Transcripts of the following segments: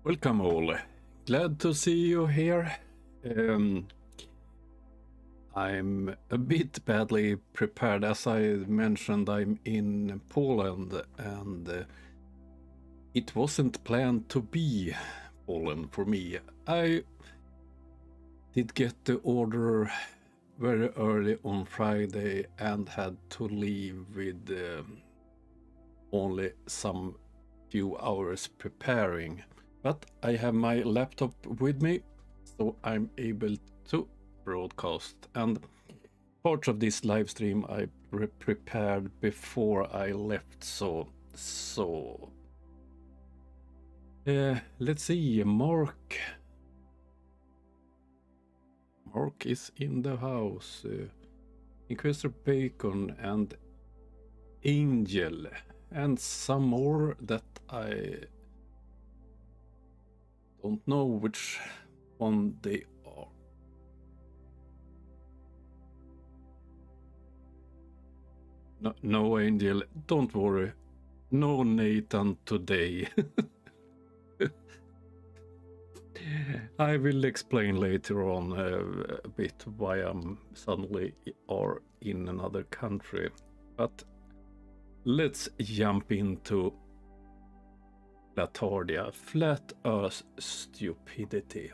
Welcome all. Glad to see you here. I'm a bit badly prepared. As I mentioned, I'm in Poland and it wasn't planned to be Poland for me. I did get the order very early on Friday and had to leave with only some few hours preparing. But I have my laptop with me, so I'm able to broadcast. And part of this live stream I prepared before I left, so let's see. Mark is in the house. Inquisitor Bacon and Angel and some more that I don't know which one they are. No, Angel, don't worry. No Nathan today. I will explain later on a bit why I'm suddenly are in another country. But let's jump into Latardia, Flat Earth Stupidity.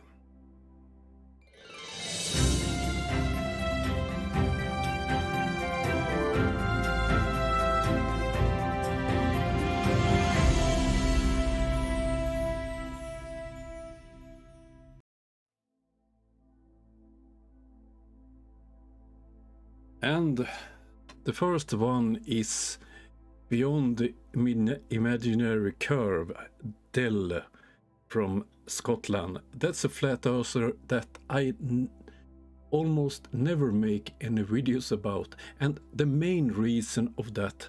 And the first one is Beyond the Imaginary Curve, Del from Scotland. That's a flat earther that I almost never make any videos about, and the main reason of that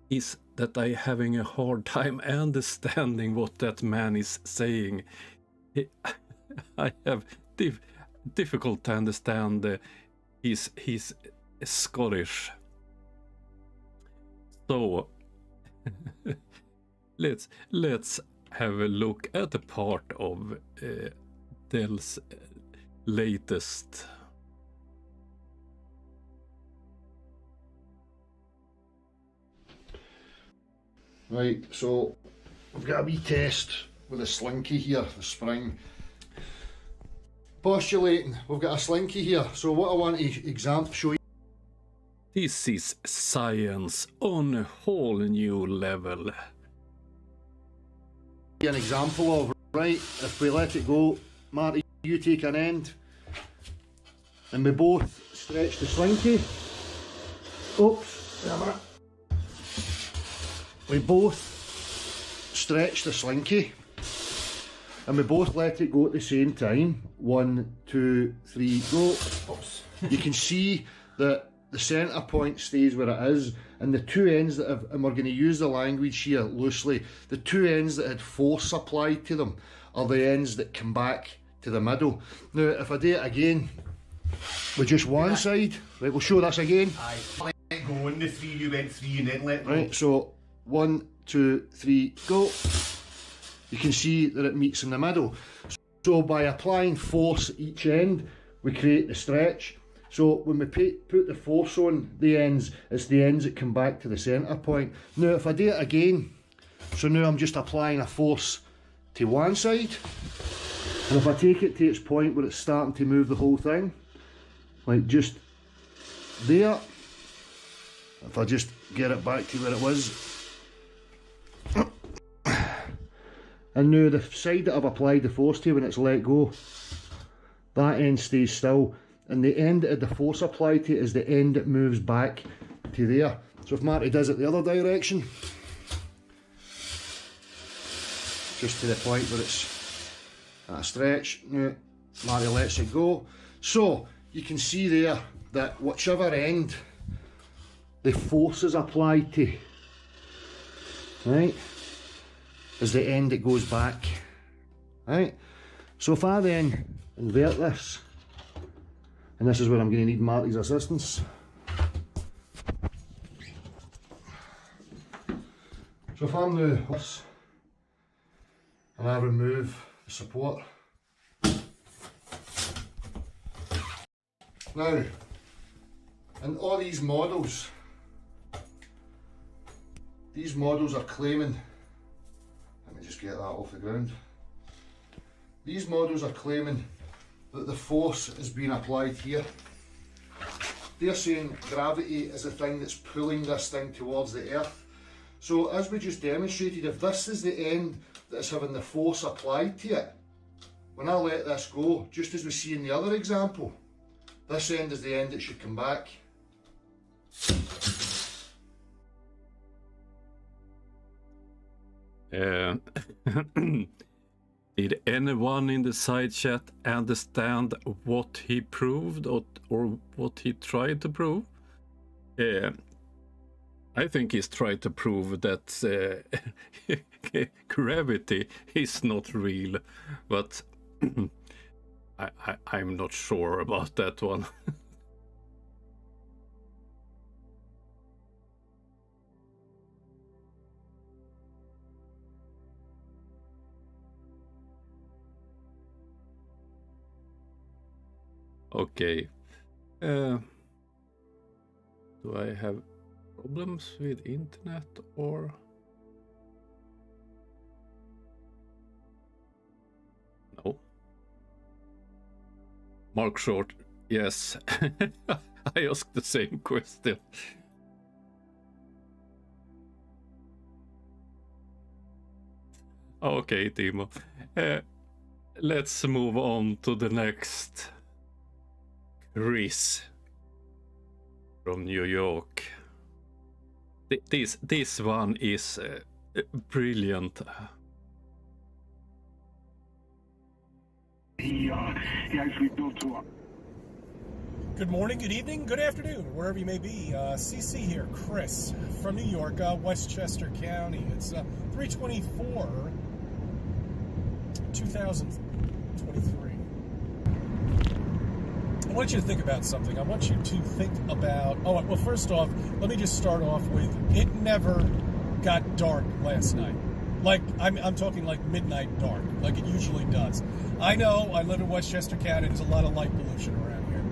is that I'm having a hard time understanding what that man is saying. I have difficult to understand his Scottish. So let's have a look at a part of Dell's latest. Right, so we've got a wee test with a Slinky here, the spring. Postulating, we've got a Slinky here, so what I want to show you. This is science on a whole new level. An example of, right, if we let it go, Marty, you take an end, and we both stretch the Slinky. Oops, wait a minute. We both stretch the Slinky, and we both let it go at the same time. 1, 2, 3, go. Oops. You can see that the centre point stays where it is, and the two ends that have, and we're going to use the language here loosely, the two ends that had force applied to them are the ends that come back to the middle. Now, if I do it again with just one side, right, we'll show this again. Aye, let go on the 3, you went 3 and then let go. Right, so 1, 2, 3, go. You can see that it meets in the middle. So by applying force at each end, we create the stretch. So when we put the force on the ends, it's the ends that come back to the centre point. Now if I do it again, so now I'm just applying a force to one side, and if I take it to its point where it's starting to move the whole thing, like just there, if I just get it back to where it was, and now the side that I've applied the force to when it's let go, that end stays still. And the end that the force applied to is the end that moves back to there. So if Marty does it the other direction, just to the point where it's at a stretch, now Marty lets it go. So you can see there that whichever end the force is applied to, right, is the end that goes back, right? So if I then invert this, and this is where I'm going to need Marty's assistance. So if I'm now this, and I remove the support. Now, in all these models are claiming, let me just get that off the ground. These models are claiming that the force is being applied here. They're saying gravity is the thing that's pulling this thing towards the earth. So as we just demonstrated, if this is the end that's having the force applied to it, when I let this go, just as we see in the other example, this end is the end that should come back. Did anyone in the side chat understand what he proved or what he tried to prove? I think he's tried to prove that gravity is not real, but I'm not sure about that one. Okay. Do I have problems with internet or? No. Mark Short, yes. I asked the same question. Okay, Timo. Let's move on to the next. Chris from New York. This one is brilliant. He actually built to. Good morning, good evening, good afternoon, wherever you may be. CC here, Chris from New York, Westchester County. It's 3/24, 2023. I want you to think about something. I want you to think about... Oh, well, first off, let me just start off with, it never got dark last night. Like, I'm talking like midnight dark, like it usually does. I know, I live in Westchester County, there's a lot of light pollution around here.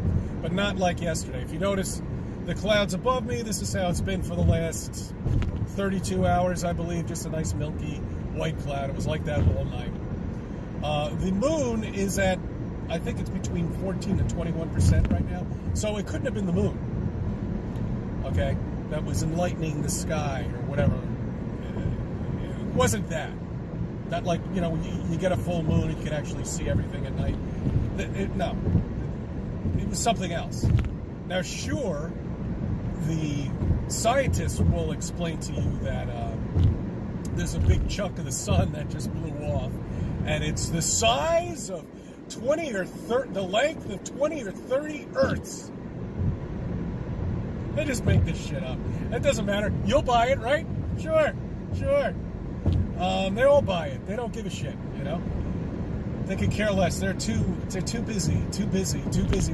But not like yesterday. If you notice the clouds above me, this is how it's been for the last 32 hours, I believe. Just a nice milky white cloud. It was like that all night. The moon is at... I think it's between 14 and 21% right now. So it couldn't have been the moon, okay, that was enlightening the sky or whatever. It wasn't that. That, like, you know, you get a full moon and you can actually see everything at night. No. It was something else. Now, sure, the scientists will explain to you that there's a big chunk of the sun that just blew off, and it's the size of 20 or 30, the length of 20 or 30 Earths. They just make this shit up. It doesn't matter. You'll buy it, right? Sure. They all buy it. They don't give a shit, you know? They could care less. They're too busy.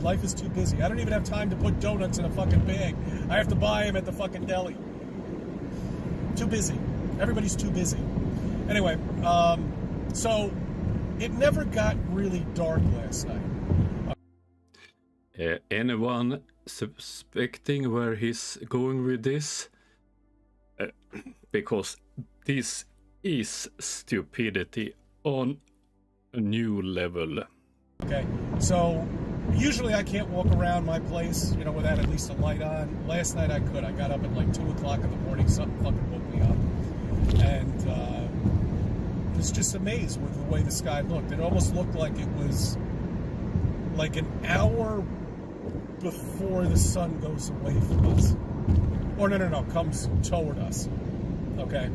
Life is too busy. I don't even have time to put donuts in a fucking bag. I have to buy them at the fucking deli. Too busy. Everybody's too busy. Anyway, so it never got really dark last night. Anyone suspecting where he's going with this? Because this is stupidity on a new level. Okay, so usually I can't walk around my place, you know, without at least a light on. Last night I could. I got up at like 2 o'clock in the morning. Something fucking woke me up. And I was just amazed with the way the sky looked. It almost looked like it was like an hour before the sun goes away from us. Or no, comes toward us. Okay?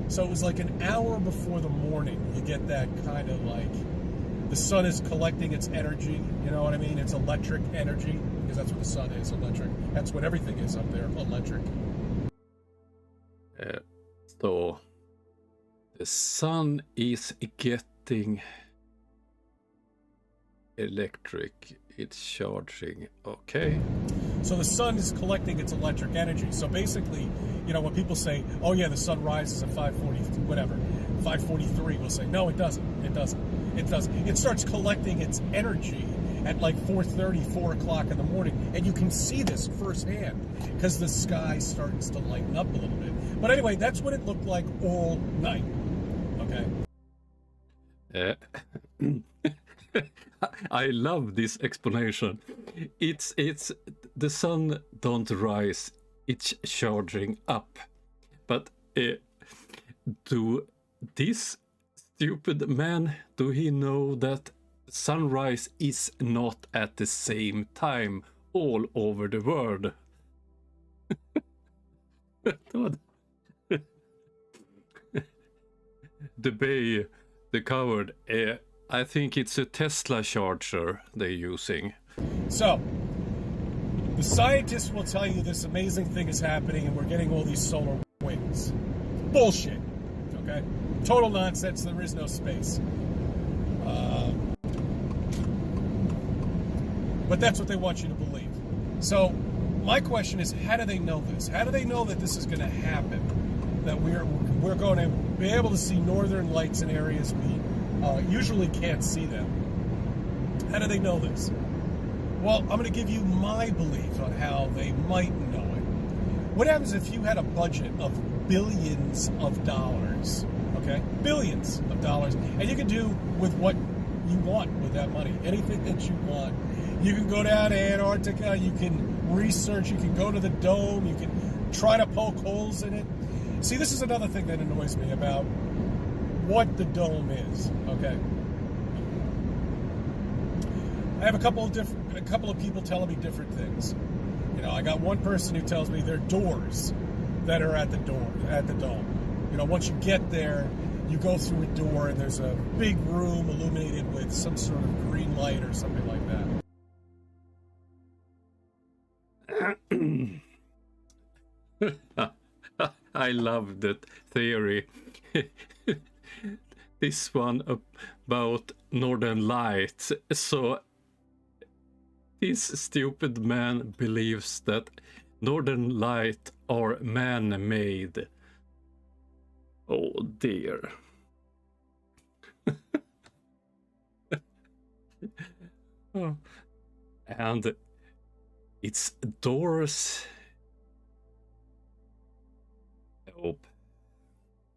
So it was like an hour before the morning. You get that kind of like, the sun is collecting its energy, you know what I mean? It's electric energy, because that's what the sun is, electric. That's what everything is up there, electric. So, the sun is getting electric. It's charging. Okay. So the sun is collecting its electric energy. So basically, you know, when people say, oh yeah, the sun rises at 5:40, whatever, 5:43, we'll say, no, it doesn't. It doesn't. it does. It starts collecting its energy at like 4:30, 4 o'clock in the morning, and you can see this firsthand because the sky starts to lighten up a little bit. But anyway, that's what it looked like all night. Okay. I love this explanation. It's the sun don't rise, it's charging up. But do this stupid man, do he know that sunrise is not at the same time all over the world? The Bay, the coward, I think it's a Tesla charger they're using. So, the scientists will tell you this amazing thing is happening and we're getting all these solar wings. Bullshit. Okay? Total nonsense. There is no space. But that's what they want you to believe. So, my question is, how do they know this? How do they know that this is going to happen? That we're going to be able to see northern lights in areas we usually can't see them. How do they know this? Well, I'm going to give you my belief on how they might know it. What happens if you had a budget of billions of dollars, okay? Billions of dollars, and you can do with what you want with that money, anything that you want. You can go down to Antarctica, you can research, you can go to the dome, you can try to poke holes in it. See, this is another thing that annoys me about what the dome is, okay? I have a couple of people telling me different things. You know, I got one person who tells me there are doors that are at the dome. You know, once you get there, you go through a door and there's a big room illuminated with some sort of green light or something like that. I love that theory. This one about Northern Lights. So this stupid man believes that Northern Light are man-made. Oh dear. Oh. And it's doors. Oh.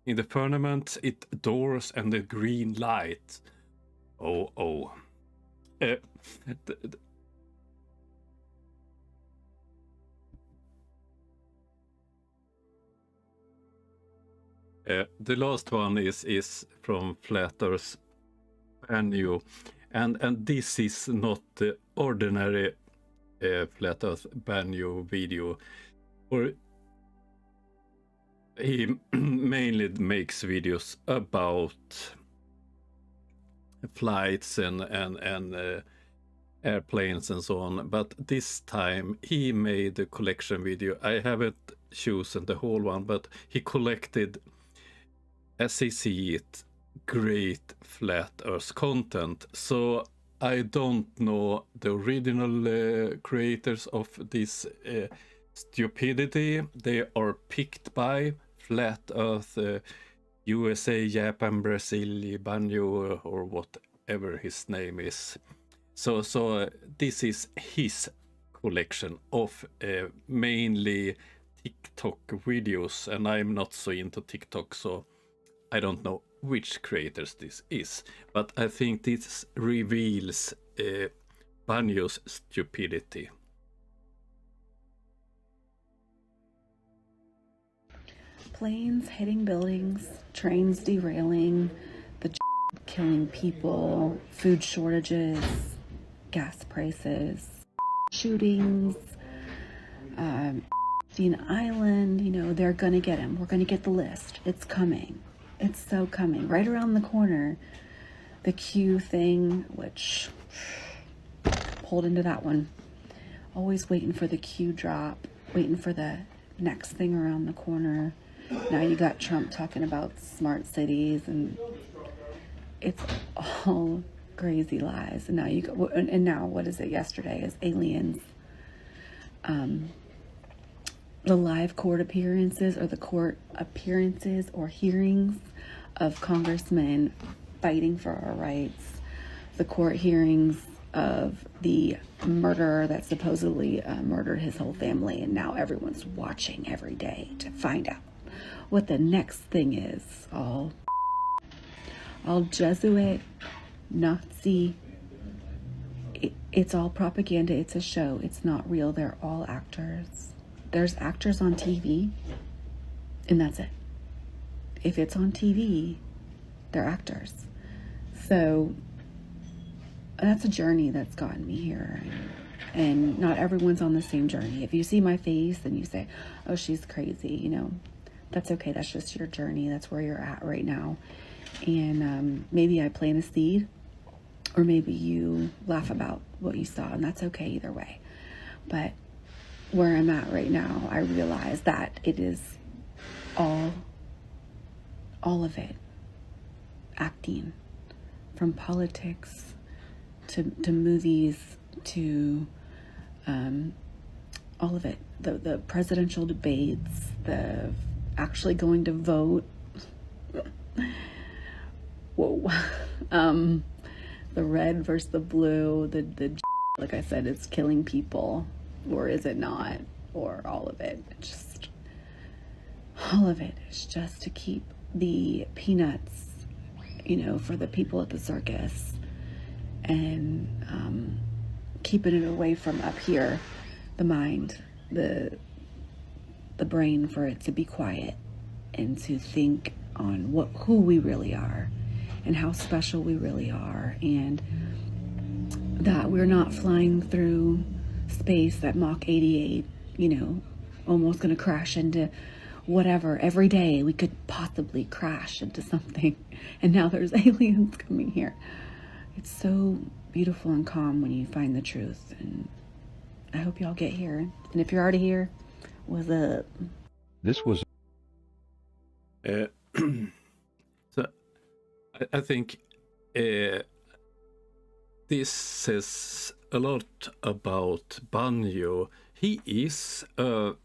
In the firmament, it doors and the green light. Oh. The last one is from Flat Earth Banjo, and this is not the ordinary Flat Earth Banjo video. Or he mainly makes videos about flights and airplanes and so on, but this time he made a collection video. I haven't chosen the whole one, but he collected, as he see it, great Flat Earth content. So I don't know the original creators of this stupidity. They are picked by Flat Earth USA, Japan, Brazil, Banjo, or whatever his name is. So this is his collection of mainly TikTok videos, and I'm not so into TikTok, so I don't know which creators this is, but I think this reveals Banjo's stupidity. Planes hitting buildings, trains derailing, the killing people, food shortages, gas prices, shootings, Island, you know, they're gonna get him. We're gonna get the list. It's coming. It's so coming. Right around the corner, the Q thing, which pulled into that one. Always waiting for the Q drop, waiting for the next thing around the corner. Now you got Trump talking about smart cities, and it's all crazy lies. And now now what is it? Yesterday is aliens. The live court appearances, or the court appearances or hearings of Congressman fighting for our rights, the court hearings of the murderer that supposedly murdered his whole family, and now everyone's watching every day to find out what the next thing is. All Jesuit, Nazi, it's all propaganda. It's a show. It's not real. They're all actors. There's actors on TV, and that's it. If it's on TV, they're actors. So that's a journey that's gotten me here. And not everyone's on the same journey. If you see my face and you say, oh, she's crazy, you know, that's okay. That's just your journey. That's where you're at right now. And maybe I plant a seed, or maybe you laugh about what you saw, and that's okay either way. But where I'm at right now, I realize that it is all of it. Acting, from politics to movies to all of it. The presidential debates, the actually going to vote. Whoa. The red versus the blue, the like I said, it's killing people, or is it not? Or all of it. It's just all of it is just to keep the peanuts, you know, for the people at the circus, and keeping it away from up here, the mind, the brain, for it to be quiet and to think on who we really are and how special we really are, and that we're not flying through space at Mach 88, you know, almost going to crash into whatever. Every day we could possibly crash into something, and now there's aliens coming here. It's so beautiful and calm when you find the truth, and I hope y'all get here. And if you're already here, what's up? This was So I think this says a lot about Banjo. He is a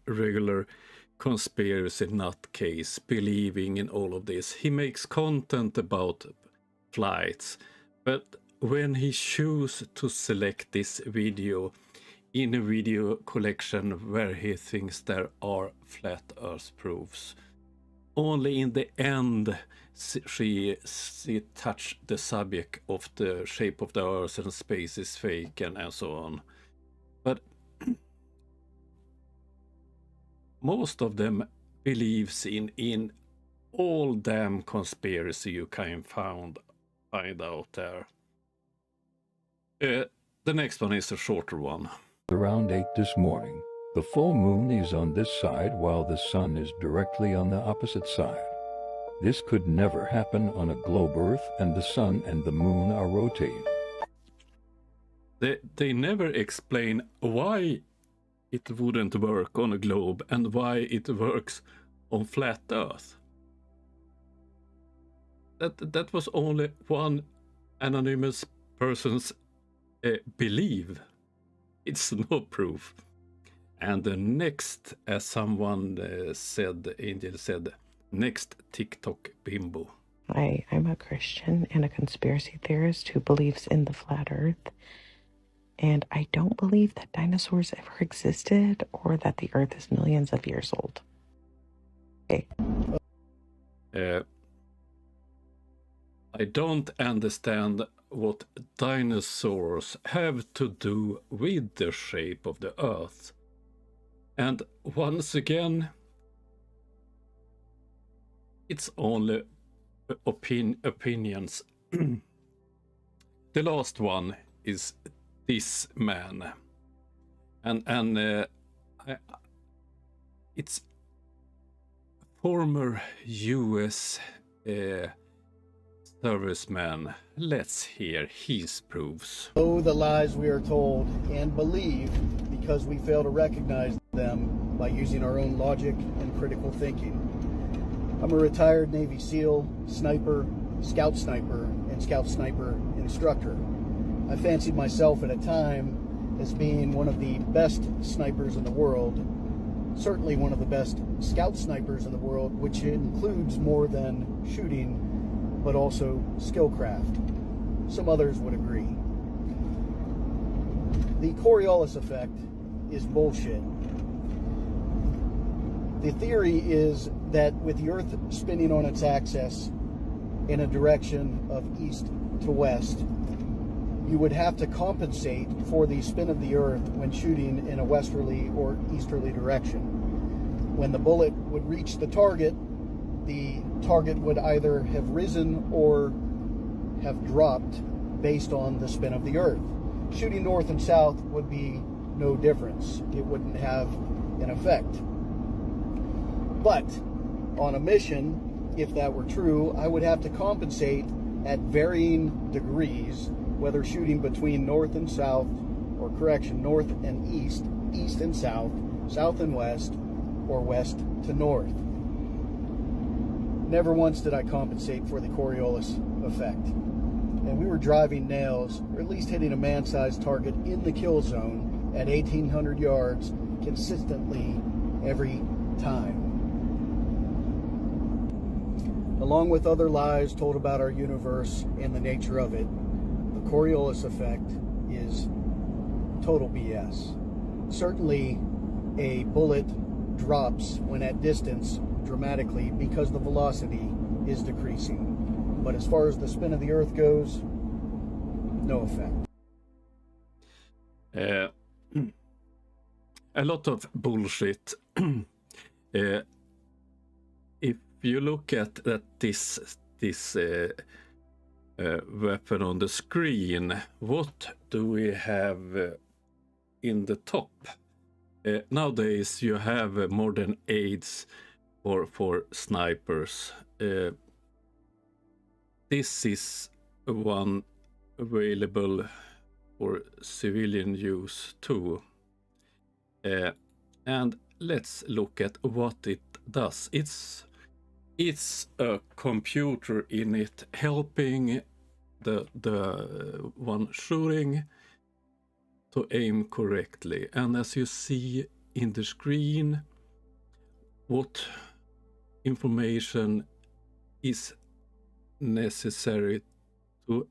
regular conspiracy nutcase, believing in all of this. He makes content about flights, but when he chooses to select this video in a video collection where he thinks there are flat earth proofs, only in the end she touched the subject of the shape of the earth and space is fake and so on. But most of them believes in all damn conspiracy you can find out there. The next one is a shorter one. around 8 this morning. The full moon is on this side while the sun is directly on the opposite side. This could never happen on a globe Earth, and the sun and the moon are rotating. They never explain why it wouldn't work on a globe and why it works on flat Earth. That was only one anonymous person's belief. It's no proof. And the next, as someone said, Angel said, next TikTok bimbo. Hi, I'm a Christian and a conspiracy theorist who believes in the flat earth. And I don't believe that dinosaurs ever existed or that the earth is millions of years old. Okay. I don't understand what dinosaurs have to do with the shape of the earth. And once again, it's only opinions. The last one is this man, and it's former U.S. serviceman. Let's hear his proofs. Know the lies we are told and believe because we fail to recognize them by using our own logic and critical thinking. I'm a retired Navy SEAL, sniper, scout sniper, and scout sniper instructor. I fancied myself at a time as being one of the best snipers in the world, certainly one of the best scout snipers in the world, which includes more than shooting but also skillcraft. Some others would agree. The Coriolis effect is bullshit. The theory is that with the Earth spinning on its axis in a direction of east to west, you would have to compensate for the spin of the Earth when shooting in a westerly or easterly direction. When the bullet would reach the target would either have risen or have dropped based on the spin of the Earth. Shooting north and south would be no difference. It wouldn't have an effect. But on a mission, if that were true, I would have to compensate at varying degrees, whether shooting between north and south, or correction, north and east, east and south, south and west, or west to north. Never once did I compensate for the Coriolis effect. And we were driving nails, or at least hitting a man-sized target in the kill zone at 1,800 yards consistently every time. Along with other lies told about our universe and the nature of it, the Coriolis effect is total BS. Certainly, a bullet drops when at distance dramatically because the velocity is decreasing. But as far as the spin of the Earth goes, no effect. A lot of bullshit. If you look at this weapon on the screen, what do we have in the top? Nowadays you have modern aids for snipers. This is one available for civilian use too. And let's look at what it does. It's a computer in it helping the one shooting to aim correctly. And as you see in the screen, what information is necessary to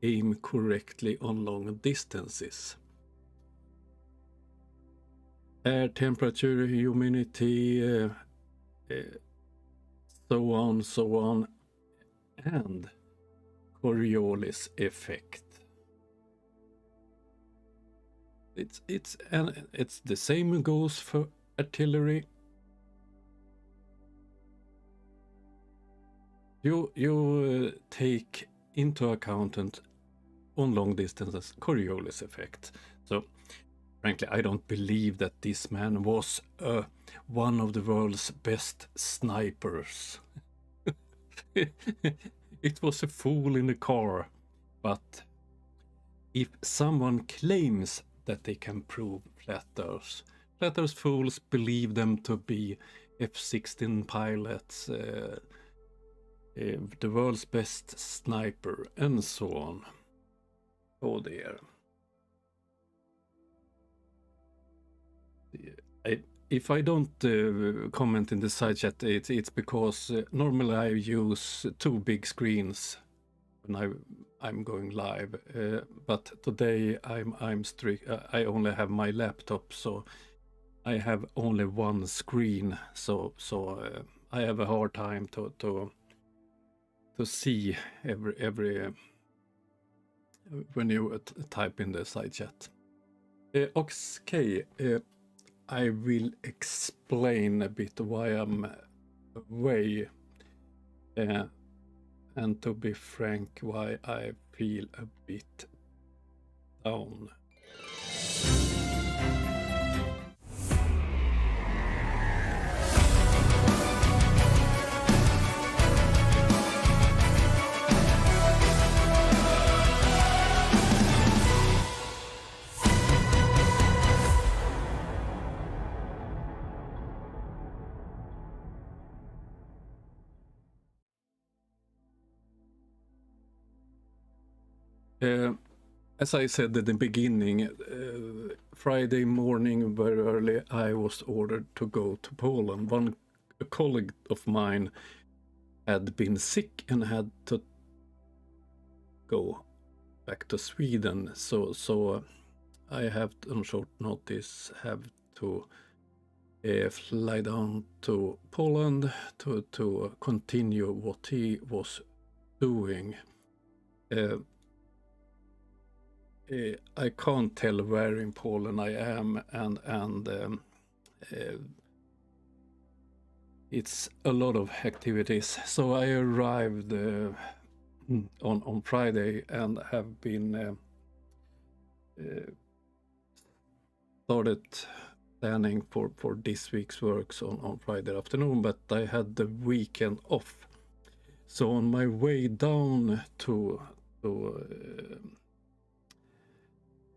aim correctly on long distances. Air temperature, humidity, so on, and Coriolis effect. It's the same goes for artillery. You take into account on long distances Coriolis effect. So frankly, I don't believe that this man was one of the world's best snipers. It was a fool in the car. But if someone claims that they can prove flat earth fools believe them to be F-16 pilots, the world's best sniper, and so on. Oh dear. If I don't comment in the side chat, it's because normally I use two big screens when I'm going live. But today I'm strict. I only have my laptop, so I have only one screen. So I have a hard time to see every when you type in the side chat. Okay, I will explain a bit why I'm away, and to be frank, why I feel a bit down. As I said at the beginning, Friday morning very early I was ordered to go to Poland. A colleague of mine had been sick and had to go back to Sweden. So I have on short notice have to fly down to Poland to continue what he was doing. I can't tell where in Poland I am, and it's a lot of activities. So I arrived on Friday and have been started planning for this week's works on Friday afternoon, but I had the weekend off. So on my way down to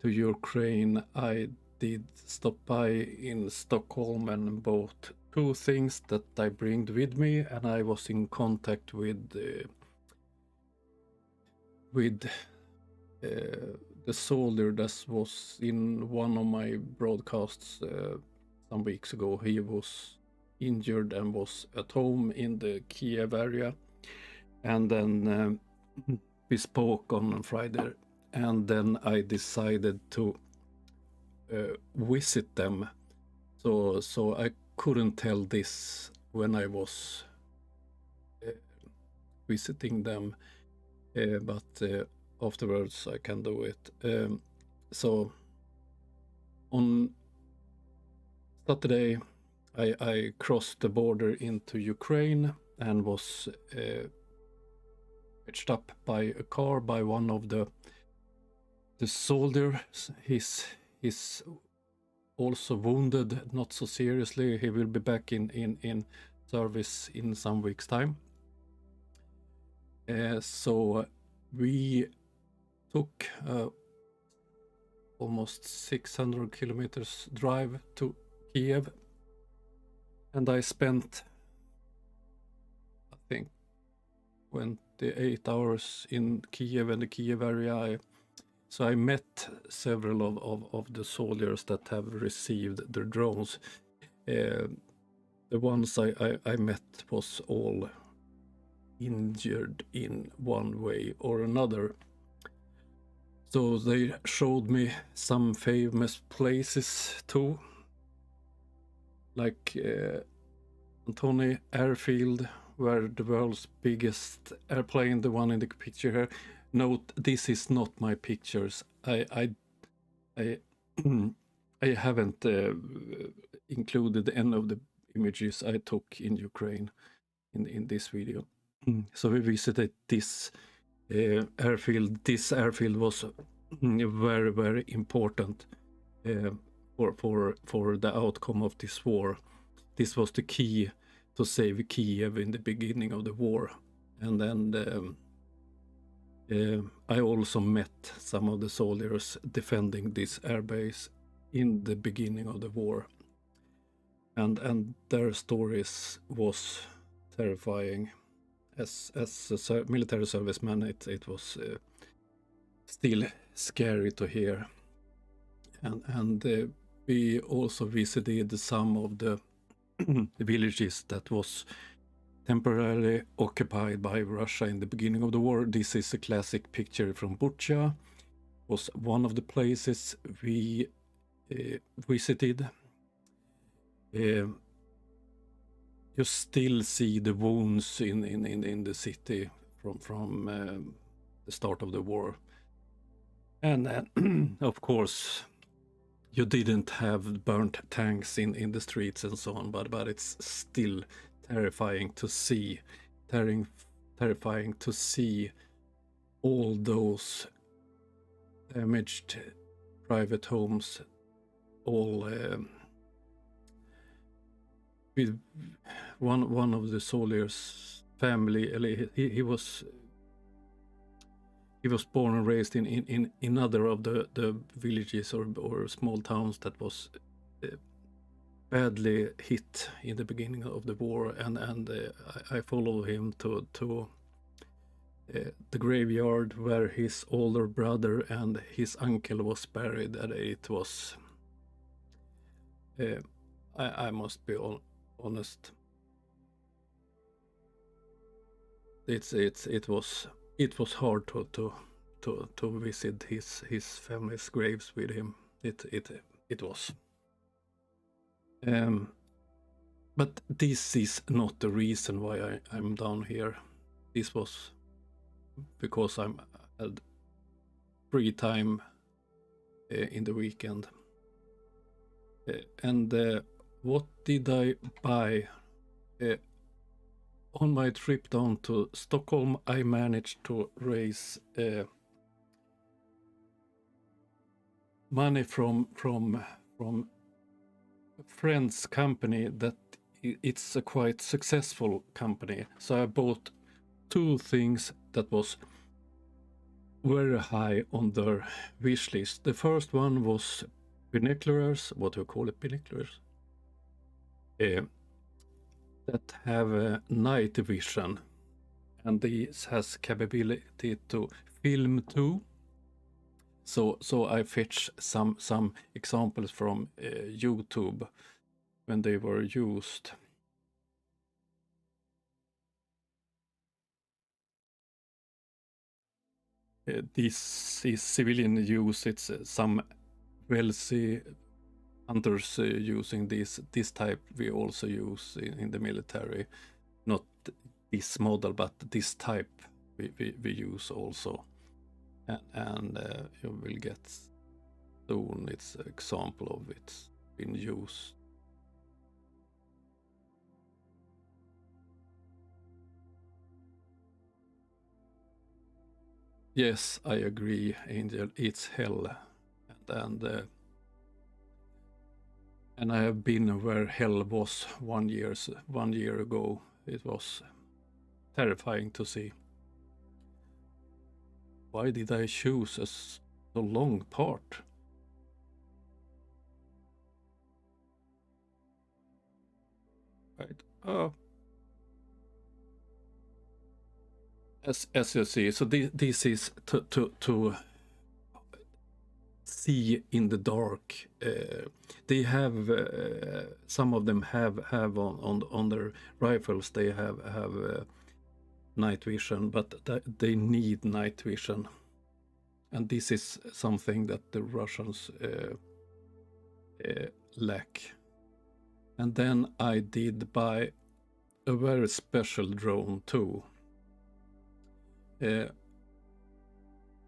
Ukraine, I did stop by in Stockholm and bought 2 things that I bring with me, and I was in contact with the soldier that was in one of my broadcasts some weeks ago. He was injured and was at home in the Kiev area, and then we spoke on Friday, and then I decided to visit them. So I couldn't tell this when I was visiting them, but afterwards I can do it. So on Saturday I crossed the border into Ukraine and was picked up by a car by one of the soldiers. He's also wounded, not so seriously. He will be back in service in some weeks' time. So we took almost 600 kilometers drive to Kiev, and I spent, I think, 28 hours in Kiev and the Kiev area. So I met several of the soldiers that have received their drones. The ones I met was all injured in one way or another. So they showed me some famous places too, like Antony Airfield, where the world's biggest airplane, the one in the picture here. Note, this is not my pictures. I haven't included any of the images I took in Ukraine in this video. So we visited this airfield. This airfield was very, very important for the outcome of this war. This was the key to save Kiev in the beginning of the war. And then I also met some of the soldiers defending this airbase in the beginning of the war, and their stories was terrifying. As a military serviceman, it was still scary to hear. And we also visited some of the villages that was temporarily occupied by Russia in the beginning of the war. This is a classic picture from Bucha. Was one of the places we visited. You still see the wounds in the city from the start of the war. And of course, you didn't have burnt tanks in the streets and so on, but it's still terrifying to see, terrifying to see all those damaged private homes, all with one of the soldiers' family. He was born and raised in another of the villages or small towns that was badly hit in the beginning of the war, and I followed him to the graveyard where his older brother and his uncle was buried, and it was I must be honest, it was hard to to visit his family's graves with him. It was. But this is not the reason why I'm down here. This was because I had free time in the weekend. And what did I buy? On my trip down to Stockholm, I managed to raise money from a friend's company that it's a quite successful company. So I bought two things that was very high on their wish list. The first one was binoculars, what do you call it, binoculars? That have a night vision, and this has capability to film too. So I fetched some examples from YouTube when they were used. This is civilian use. It's some wealthy hunters using this type. We also use in the military, not this model, but this type we use also, and you will get soon its example of it in use. Yes, I agree, Angel. It's hell, and I have been where hell was 1 year ago. It was terrifying to see. Why did I choose a long part? Right. As you see, so this is to see in the dark. They have some of them have on their rifles. They have night vision, but they need night vision, and this is something that the Russians lack. And then I did buy a very special drone too.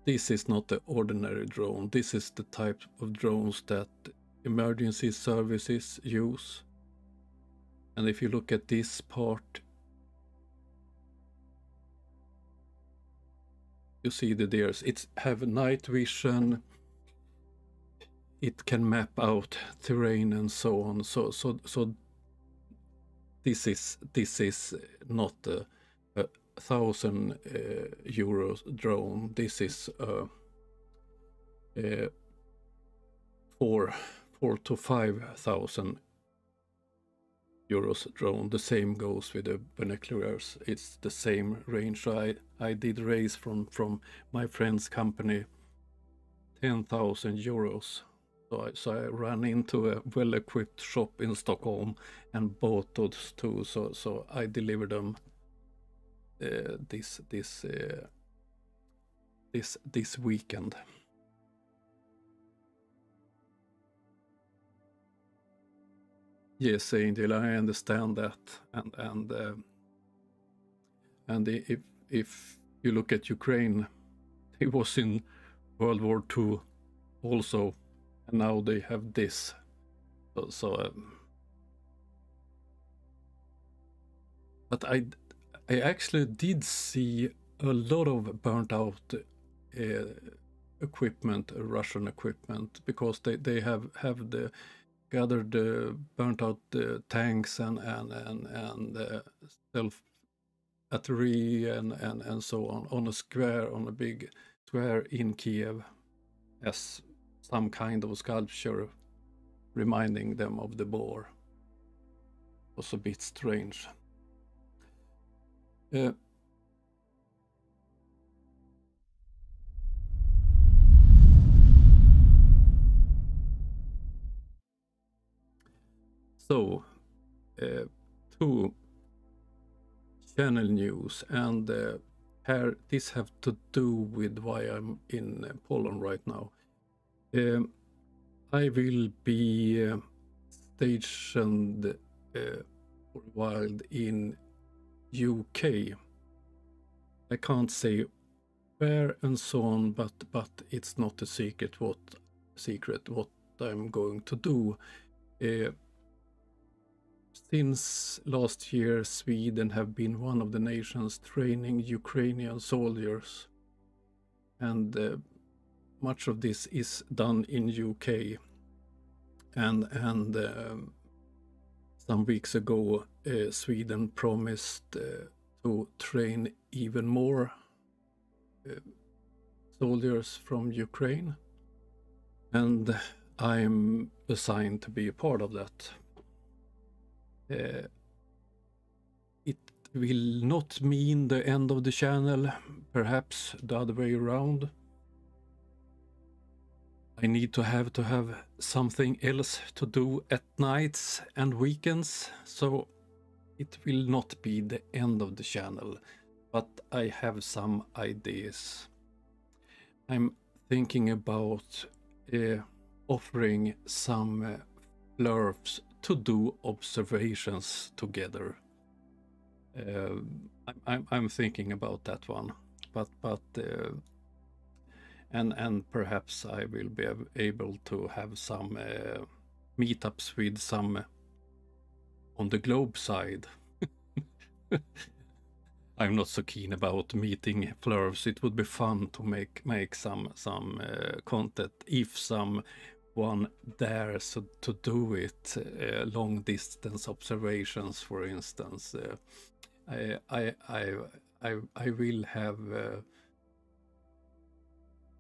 This is not the ordinary drone. This is the type of drones that emergency services use. And if you look at this part, you see the deers. It have night vision. It can map out terrain and so on. So this is not a 1,000 euros drone. This is four to 5,000 euros drone. The same goes with the binoculars. It's the same range. So I did raise from my friend's company 10,000 euros. So I ran into a well-equipped shop in Stockholm and bought those two. So I delivered them this weekend. Yes, Angel, I understand that, and if you look at Ukraine, it was in World War II also, and now they have this. But I actually did see a lot of burnt out equipment, Russian equipment, because they have gathered burnt out tanks and self artillery and so on a square, on a big square in Kiev, as some kind of sculpture reminding them of the boar. It was a bit strange. So, to channel news, and this have to do with why I'm in Poland right now. I will be stationed for a while in UK. I can't say where and so on, but it's not a secret what I'm going to do. Since last year, Sweden have been one of the nations training Ukrainian soldiers, and much of this is done in UK. And some weeks ago, Sweden promised to train even more soldiers from Ukraine, and I'm assigned to be a part of that. It will not mean the end of the channel, perhaps the other way around. I need to have something else to do at nights and weekends, so it will not be the end of the channel, but I have some ideas. I'm thinking about offering some flurfs to do observations together. I'm thinking about that one, but and perhaps I will be able to have some meetups with some on the globe side. I'm not so keen about meeting flurfs. It would be fun to make some content if someone dares to do it. Long distance observations, for instance. I will have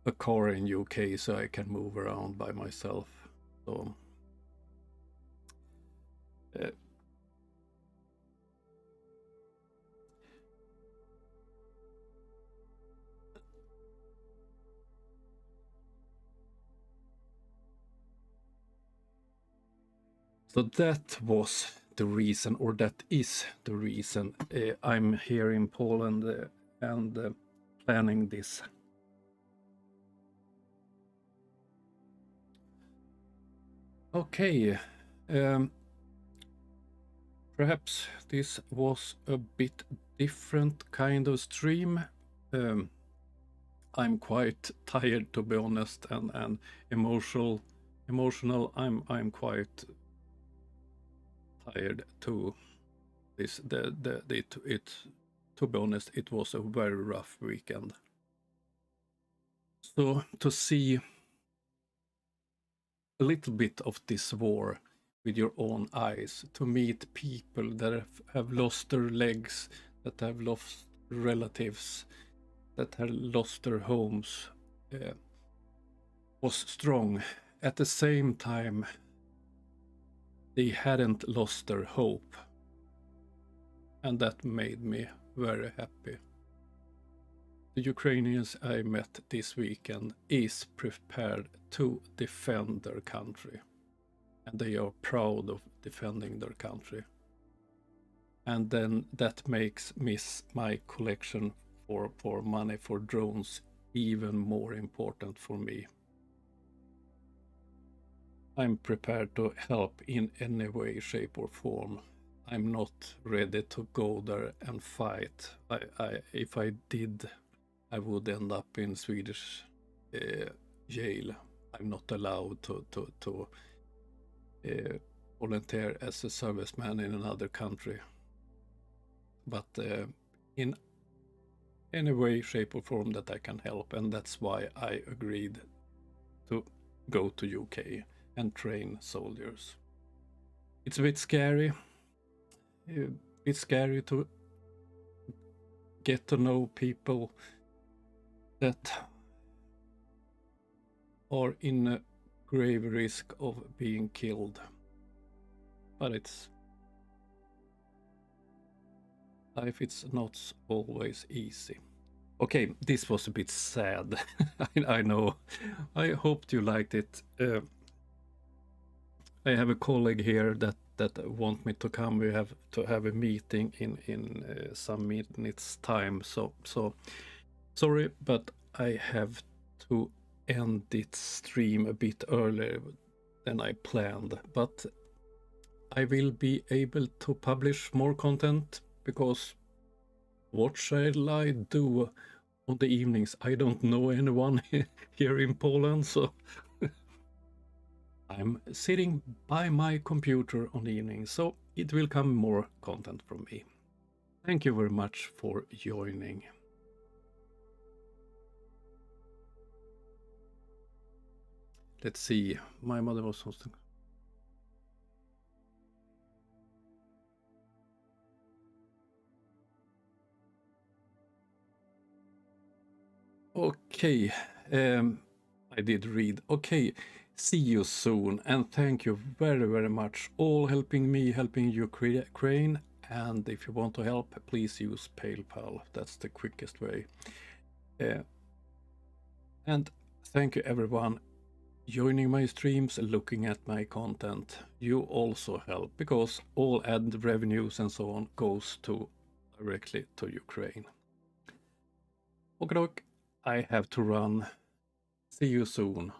a car in UK so I can move around by myself. So so that was the reason, or that is the reason I'm here in Poland and planning this. Okay, perhaps this was a bit different kind of stream. I'm quite tired, to be honest, and emotional. I'm quite tired too. To be honest, it was a very rough weekend. So to see a little bit of this war with your own eyes, to meet people that have lost their legs, that have lost relatives, that have lost their homes, was strong. At the same time, they hadn't lost their hope, and that made me very happy. The Ukrainians I met this weekend is prepared to defend their country, and they are proud of defending their country. And then that makes my collection for money for drones even more important for me. I'm prepared to help in any way, shape or form. I'm not ready to go there and fight. If I did, I would end up in Swedish jail. I'm not allowed to volunteer as a serviceman in another country. But in any way, shape or form that I can help, and that's why I agreed to go to UK and train soldiers. It's a bit scary. It's scary to get to know people that are in a grave risk of being killed. But life is not always easy. Okay, this was a bit sad. I know. I hoped you liked it. I have a colleague here that that want me to come. We have to have a meeting in some minutes time. So sorry, but I have to end this stream a bit earlier than I planned. But I will be able to publish more content, because what shall I do on the evenings? I don't know anyone here in Poland, so I'm sitting by my computer on the evening, so it will come more content from me. Thank you very much for joining. Let's see, my mother was hosting. Okay, I did read. Okay, see you soon, and thank you very, very much, all helping me, helping Ukraine. And if you want to help, please use PayPal. That's the quickest way. And thank you everyone joining my streams, looking at my content. You also help, because all ad revenues and so on goes directly to Ukraine. Okay, I have to run. See you soon.